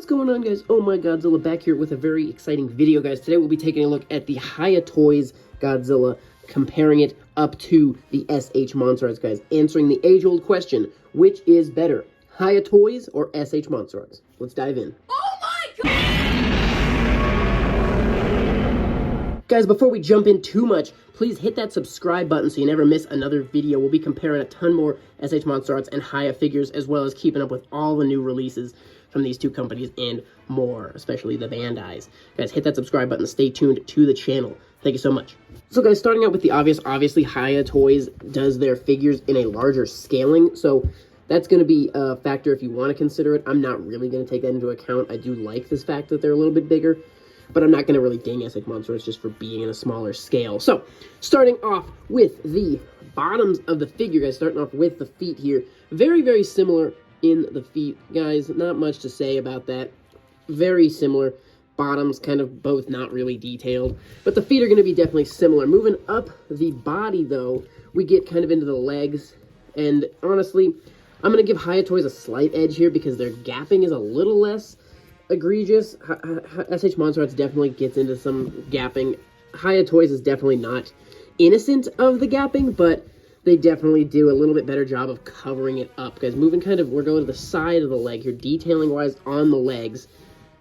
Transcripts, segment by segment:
What's going on, guys? Oh my, Godzilla back here with a very exciting video, guys. Today we'll be taking a look at the HIYA Toys Godzilla, comparing it up to the SH MonsterArts, guys. Answering the age-old question, which is better, HIYA Toys or SH MonsterArts? Let's dive in. Oh my god! Guys, before we jump in too much, please hit that subscribe button so you never miss another video. We'll be comparing a ton more SH MonsterArts and HIYA figures, as well as keeping up with all the new releases from these two companies and more, especially the Bandai's. Guys, hit that subscribe button. Stay tuned to the channel. Thank you so much. So, guys, starting out with the obvious, obviously, HIYA Toys does their figures in a larger scaling, so that's going to be a factor if you want to consider it. I'm not really going to take that into account. I do like this fact that they're a little bit bigger, but I'm not going to really ding SH MonsterArts just for being in a smaller scale. So, starting off with the bottoms of the figure, guys, starting off with the feet here. Very, very similar in the feet, guys. Not much to say about that. Very similar. Bottoms kind of both not really detailed, but the feet are going to be definitely similar. Moving up the body, though, we get kind of into the legs, and honestly, I'm going to give HIYA Toys a slight edge here because their gapping is a little less egregious. SH MonsterArts definitely gets into some gapping. HIYA Toys is definitely not innocent of the gapping, but they definitely do a little bit better job of covering it up. Guys, moving kind of, we're going to the side of the leg here, detailing-wise on the legs.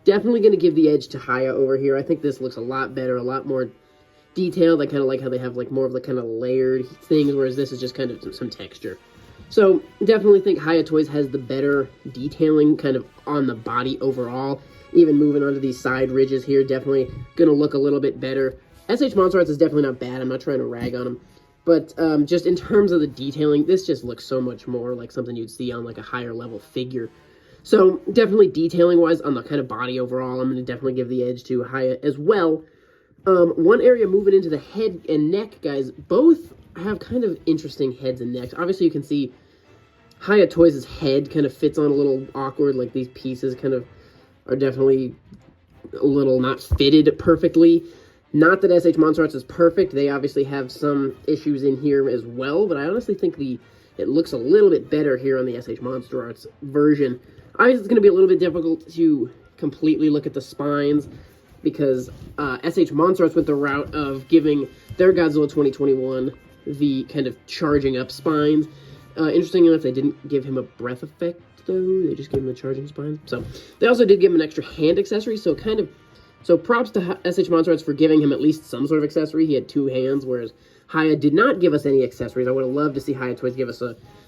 Definitely going to give the edge to HIYA over here. I think this looks a lot better, a lot more detailed. I kind of like how they have like more of the kind of layered things, whereas this is just kind of some texture. So, definitely think HIYA Toys has the better detailing kind of on the body overall. Even moving onto these side ridges here, definitely going to look a little bit better. SH MonsterArts is definitely not bad. I'm not trying to rag on them. But just in terms of the detailing, this just looks so much more like something you'd see on like a higher level figure. So definitely detailing-wise on the kind of body overall, I'm going to definitely give the edge to HIYA as well. One area moving into the head and neck, guys, both have kind of interesting heads and necks. Obviously, you can see HIYA Toys' head kind of fits on a little awkward, like these pieces kind of are definitely a little not fitted perfectly. Not that SH MonsterArts is perfect. They obviously have some issues in here as well, but I honestly think it looks a little bit better here on the SH MonsterArts version. Obviously, it's going to be a little bit difficult to completely look at the spines because SH MonsterArts went the route of giving their Godzilla 2021 the kind of charging up spines. Interesting enough, they didn't give him a breath effect, though. They just gave him the charging spines. So, they also did give him an extra hand accessory, so kind of... So props to SH MonsterArts for giving him at least some sort of accessory. He had two hands, whereas HIYA did not give us any accessories. I would have loved to see HIYA Toys give us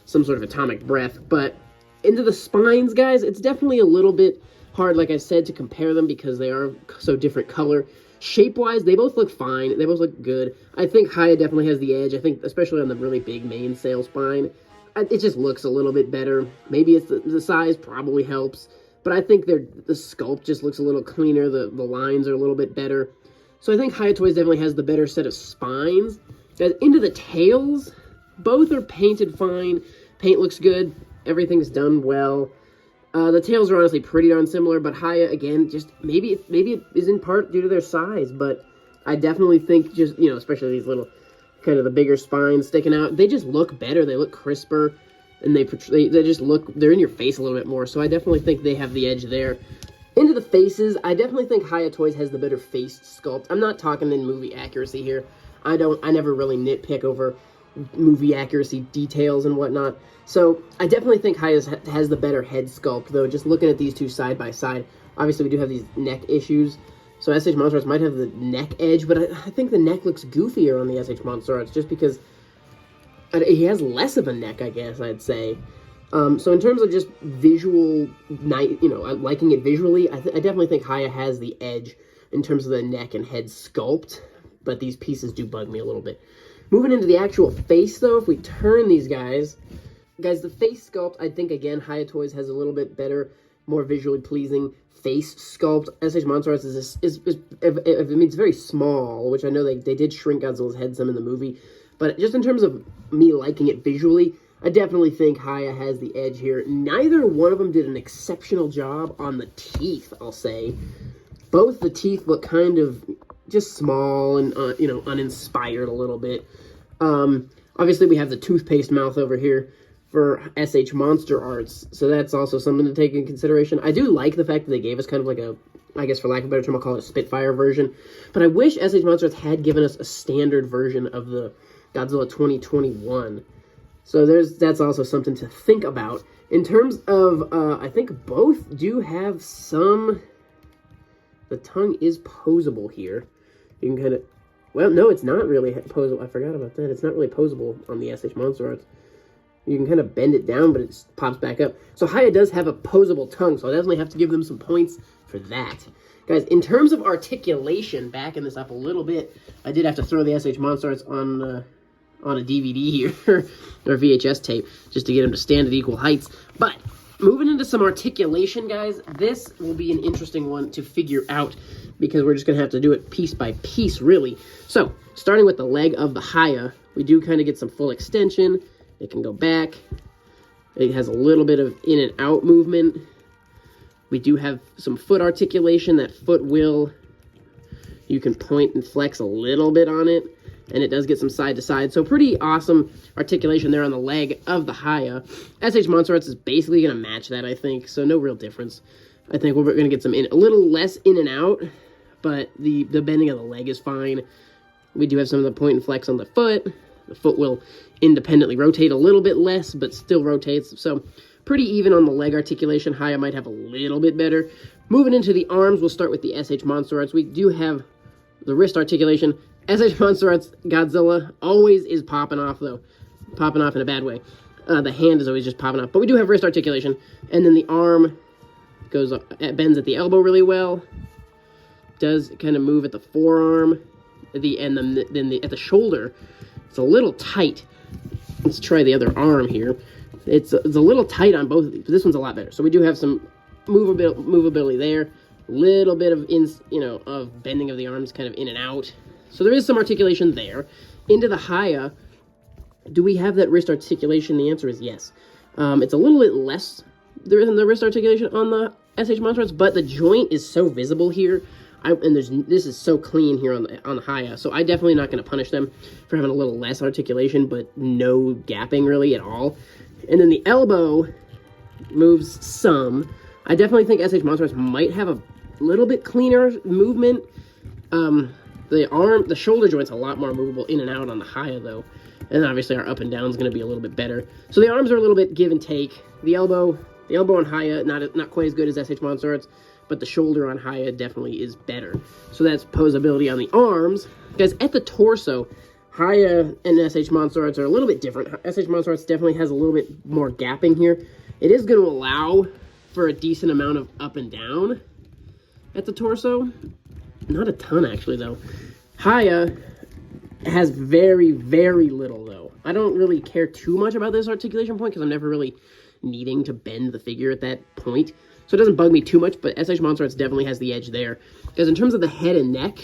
some sort of atomic breath. But into the spines, guys, it's definitely a little bit hard, like I said, to compare them because they are so different color. Shape-wise, they both look fine. They both look good. I think HIYA definitely has the edge. I think, especially on the really big mainsail spine, it just looks a little bit better. Maybe it's the size probably helps. But I think the sculpt just looks a little cleaner. The lines are a little bit better. So I think HIYA Toys definitely has the better set of spines. Guys, into the tails, both are painted fine. Paint looks good. Everything's done well. The tails are honestly pretty darn similar, but HIYA, again, just maybe it is in part due to their size, but I definitely think just, you know, especially these little, kind of the bigger spines sticking out, they just look better. They look crisper. And they just look, they're in your face a little bit more. So I definitely think they have the edge there. Into the faces, I definitely think HIYA Toys has the better face sculpt. I'm not talking in movie accuracy here. I never really nitpick over movie accuracy details and whatnot. So I definitely think HIYA has the better head sculpt, though. Just looking at these two side by side, obviously we do have these neck issues. So SH MonsterArts might have the neck edge, but I think the neck looks goofier on the SH MonsterArts just because he has less of a neck, I guess, I'd say. So in terms of just visual, liking it visually, I definitely think HIYA has the edge in terms of the neck and head sculpt, but these pieces do bug me a little bit. Moving into the actual face, though, if we turn these guys, the face sculpt, I think, again, HIYA Toys has a little bit better, more visually pleasing face sculpt. SH MonsterArts it's very small, which I know they did shrink Godzilla's head some in the movie. But just in terms of me liking it visually, I definitely think HIYA has the edge here. Neither one of them did an exceptional job on the teeth, I'll say. Both the teeth look kind of just small and, uninspired a little bit. Obviously, we have the toothpaste mouth over here. for SH MonsterArts. So that's also something to take in consideration. I do like the fact that they gave us kind of like a, I guess for lack of a better term, I'll call it a Spitfire version. But I wish SH MonsterArts had given us a standard version of the Godzilla 2021. So that's also something to think about. In terms of, I think both do have some... The tongue is posable here. You can kind of... Well, no, it's not really posable. I forgot about that. It's not really posable on the SH MonsterArts. You can kind of bend it down, but it just pops back up. So HIYA does have a posable tongue, so I definitely have to give them some points for that. Guys, in terms of articulation, backing this up a little bit, I did have to throw the SH MonsterArts on a DVD here, or VHS tape, just to get them to stand at equal heights. But moving into some articulation, guys, this will be an interesting one to figure out because we're just going to have to do it piece by piece, really. So, starting with the leg of the HIYA, we do kind of get some full extension. It can go back. It has a little bit of in and out movement. We do have some foot articulation. That foot will, you can point and flex a little bit on it. And it does get some side to side. So pretty awesome articulation there on the leg of the HIYA. SH MonsterArts is basically going to match that, I think. So no real difference. I think we're going to get some a little less in and out. But the bending of the leg is fine. We do have some of the point and flex on the foot. The foot will independently rotate a little bit less, but still rotates. So pretty even on the leg articulation. HIYA might have a little bit better. Moving into the arms, we'll start with the SH MonsterArts. We do have the wrist articulation. SH MonsterArts Godzilla always is popping off, though. Popping off in a bad way. The hand is always just popping off. But we do have wrist articulation. And then the arm goes bends at the elbow really well. Does kind of move at the forearm. At the shoulder, it's a little tight. Let's try the other arm here. It's a little tight on both of these. But this one's a lot better. So we do have some movability there. Little bit of of bending of the arms, kind of in and out. So there is some articulation there. Into the HIYA, do we have that wrist articulation? The answer is yes. It's a little bit less than the wrist articulation on the SH MonsterArts, but the joint is so visible here. This is so clean here on the HIYA, so I'm definitely not going to punish them for having a little less articulation, but no gapping really at all. And then the elbow moves some. I definitely think SH MonsterArts might have a little bit cleaner movement. The shoulder joint's a lot more movable in and out on the HIYA, though. And obviously our up and down is going to be a little bit better. So the arms are a little bit give and take. The elbow on HIYA, not quite as good as SH MonsterArts, but the shoulder on HIYA definitely is better. So that's posability on the arms. Guys, at the torso, HIYA and SH MonsterArts are a little bit different. SH MonsterArts definitely has a little bit more gapping here. It is going to allow for a decent amount of up and down at the torso. Not a ton, actually, though. HIYA has very, very little, though. I don't really care too much about this articulation point because I'm never really needing to bend the figure at that point. So it doesn't bug me too much, but SH MonsterArts definitely has the edge there. Because in terms of the head and neck,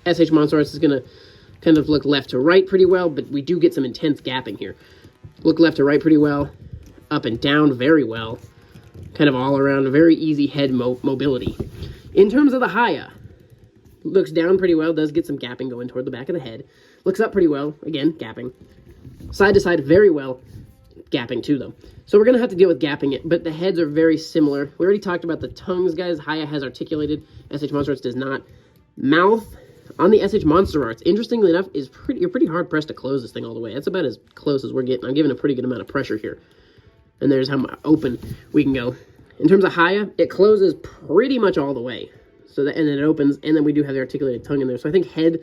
SH MonsterArts is going to kind of look left to right pretty well, but we do get some intense gapping here. Look left to right pretty well, up and down very well. Kind of all around, very easy head mobility. In terms of the HIYA, looks down pretty well, does get some gapping going toward the back of the head. Looks up pretty well, again, gapping. Side to side very well, gapping too, though. So we're going to have to deal with gapping it, but the heads are very similar. We already talked about the tongues, guys. HIYA has articulated, SH MonsterArts does not. Mouth on the SH MonsterArts, interestingly enough, you're pretty hard-pressed to close this thing all the way. That's about as close as we're getting. I'm giving a pretty good amount of pressure here. And there's how open we can go. In terms of HIYA, it closes pretty much all the way. And then it opens, and then we do have the articulated tongue in there. So I think head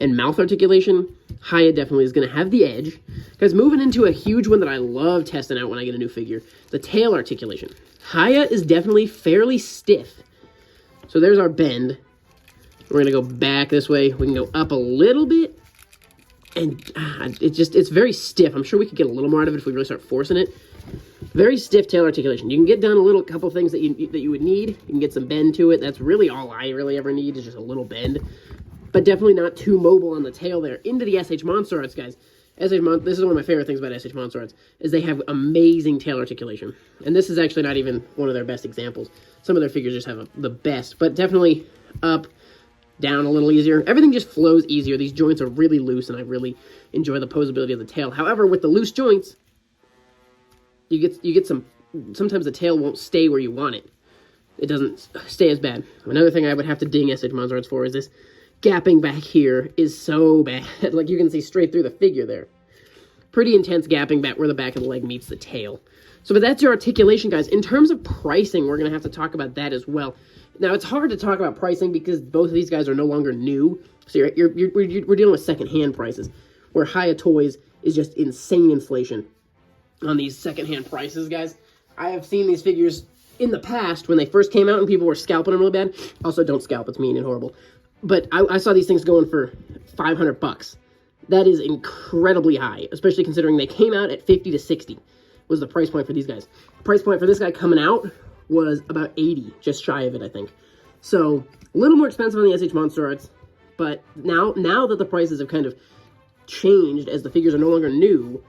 and mouth articulation, HIYA definitely is going to have the edge. Guys, moving into a huge one that I love testing out when I get a new figure, the tail articulation. HIYA is definitely fairly stiff. So there's our bend. We're going to go back this way. We can go up a little bit. And it's very stiff. I'm sure we could get a little more out of it if we really start forcing it. Very stiff tail articulation. You can get down a couple things that you would need. You can get some bend to it. That's really all I really ever need is just a little bend. But definitely not too mobile on the tail there. Into the SH MonsterArts, guys. This is one of my favorite things about SH MonsterArts, is they have amazing tail articulation. And this is actually not even one of their best examples. Some of their figures just have the best, but definitely up, down a little easier. Everything just flows easier. These joints are really loose, and I really enjoy the posability of the tail. However, with the loose joints, you get some, sometimes the tail won't stay where you want it. It doesn't stay as bad. Another thing I would have to ding SH MonsterArts for is this gapping back here is so bad. Like, you can see straight through the figure there. Pretty intense gapping back where the back of the leg meets the tail. So, but that's your articulation, guys. In terms of pricing, we're going to have to talk about that as well. Now, it's hard to talk about pricing because both of these guys are no longer new. So we're dealing with second-hand prices, where HIYA Toys is just insane inflation on these second-hand prices, guys. I have seen these figures in the past when they first came out and people were scalping them really bad. Also, don't scalp. It's mean and horrible. But I saw these things going for $500. That is incredibly high, especially considering they came out at 50 to 60 was the price point for these guys. The price point for this guy coming out was about 80, just shy of it, I think. So, a little more expensive on the SH MonsterArts, but now that the prices have kind of changed as the figures are no longer new,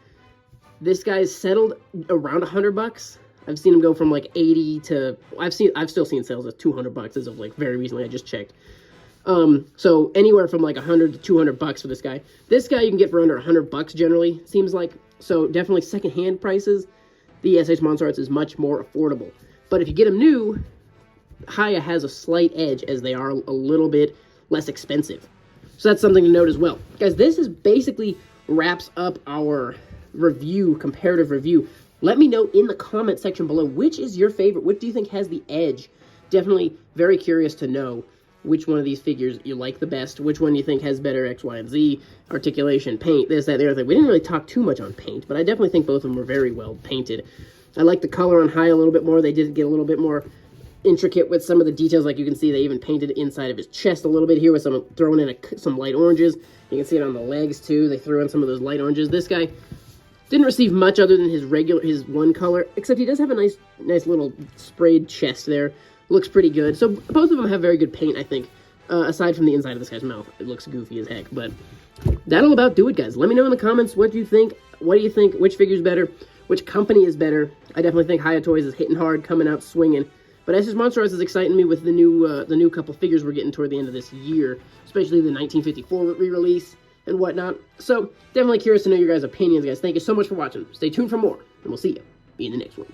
this guy's settled around $100. I've seen him go from like 80 to, I've still seen sales of $200 as of like very recently. I just checked. So anywhere from like $100 to $200 for this guy. This guy you can get for under $100 generally, seems like. So definitely secondhand prices. The SH MonsterArts is much more affordable. But if you get them new, HIYA has a slight edge as they are a little bit less expensive. So that's something to note as well. Guys, this is basically wraps up our review, comparative review. Let me know in the comment section below, which is your favorite? What do you think has the edge? Definitely very curious to know which one of these figures you like the best, which one you think has better X, Y, and Z, articulation, paint, this, that, the other thing. We didn't really talk too much on paint, but I definitely think both of them were very well painted. I like the color on HIYA a little bit more. They did get a little bit more intricate with some of the details. Like you can see, they even painted inside of his chest a little bit here with some throwing in some light oranges. You can see it on the legs too. They threw in some of those light oranges. This guy didn't receive much other than his one color, except he does have a nice little sprayed chest there. Looks pretty good. So both of them have very good paint, I think, aside from the inside of this guy's mouth. It looks goofy as heck, but that'll about do it, guys. Let me know in the comments what you think. What do you think? Which figure's better? Which company is better? I definitely think HIYA Toys is hitting hard, coming out swinging. But SH MonsterArts is exciting me with the new couple figures we're getting toward the end of this year, especially the 1954 re-release and whatnot. So definitely curious to know your guys' opinions, guys. Thank you so much for watching. Stay tuned for more, and we'll see you in the next one.